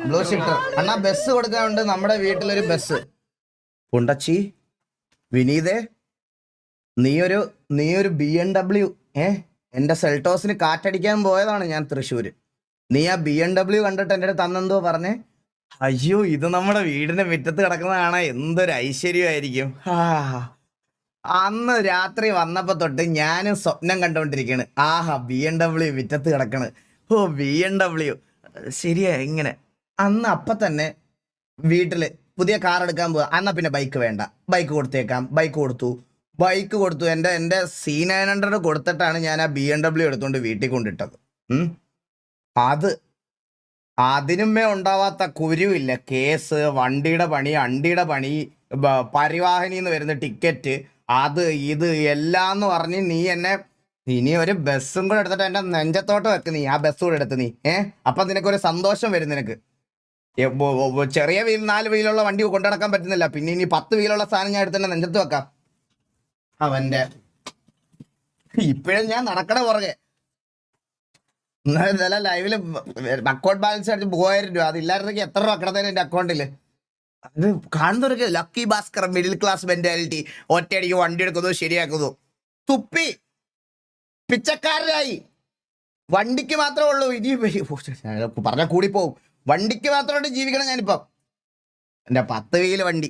Blue shifter അണ്ണാ bus കൊടുക്കാനുണ്ട് നമ്മുടെ വീട്ടിലൊരു ബസ്. പുണ്ടച്ചി വിനീതേ, നീയൊരു BMW എന്റെ സെൽട്ടോസിന് കാറ്റടിക്കാൻ പോയതാണ് ഞാൻ തൃശ്ശൂര്. നീ ആ BMW കണ്ടിട്ട് എൻ്റെ അടുത്ത് തന്നെന്തോ പറഞ്ഞേ? അയ്യോ, ഇത് നമ്മുടെ വീടിന്റെ മുറ്റത്ത് കിടക്കുന്നതാണ്, എന്തൊരു ഐശ്വര്യമായിരിക്കും. അന്ന് രാത്രി വന്നപ്പോ തൊട്ട് ഞാനും സ്വപ്നം കണ്ടുകൊണ്ടിരിക്കുകയാണ്. ആഹാ, BMW മുറ്റത്ത് കിടക്കണ്. ഓ BMW, ശരിയാ. ഇങ്ങനെ അന്ന് അപ്പം തന്നെ വീട്ടില് പുതിയ കാർ എടുക്കാൻ പോവാ. എന്നാ പിന്നെ ബൈക്ക് വേണ്ട, ബൈക്ക് കൊടുത്തേക്കാം. ബൈക്ക് കൊടുത്തു. എൻ്റെ C900 കൊടുത്തിട്ടാണ് ഞാൻ ആ BMW എടുത്തുകൊണ്ട് വീട്ടിൽ കൊണ്ടിട്ടത്. അത് അതിനുമേ ഉണ്ടാവാത്ത കുരുവില്ല. കേസ്, വണ്ടിയുടെ പണി, അണ്ടിയുടെ പണി, പരിവാഹനിന്ന് വരുന്ന ടിക്കറ്റ്, അത് ഇത് എല്ലാം എന്ന് പറഞ്ഞ് നീ എന്നെ ഇനി ഒരു ബസ്സും കൂടെ എടുത്തിട്ട് എൻ്റെ നെഞ്ചത്തോട്ട് വെക്ക്. നീ ആ ബസ് കൂടെ എടുത്ത് നീ അപ്പം നിനക്കൊരു സന്തോഷം വരും. നിനക്ക് ചെറിയ വീൽ 4 വീലുള്ള വണ്ടി കൊണ്ടുനടക്കാൻ പറ്റുന്നില്ല, പിന്നെ ഇനി 10 വീലുള്ള സാധനം ഞാൻ എടുത്ത് നെഞ്ചത്ത് വെക്കാം. അവന്റെ ഇപ്പോഴും ഞാൻ നടക്കണ പുറകെ. ഇന്നലെ ലൈവില് അക്കൗണ്ട് ബാലൻസ് അടിച്ച് 3000 രൂപ. അതില്ലായിരുന്നെങ്കിൽ എത്ര രൂപ കിടന്നേനെ എൻ്റെ അക്കൗണ്ടിൽ. അത് കാണുന്നവർക്ക് lucky Bhaskar middle class mentality, ഒറ്റയടിക്ക് വണ്ടി എടുക്കുന്നു, ശരിയാക്കുന്നു. തുപ്പി പിച്ചക്കാരനായി. വണ്ടിക്ക് മാത്രമേ ഉള്ളൂ ഇനി. പറഞ്ഞാൽ കൂടിപ്പോവും. വണ്ടിക്ക് മാത്രമായിട്ട് ജീവിക്കണം ഞാനിപ്പം. എൻ്റെ 10 വീല് വണ്ടി.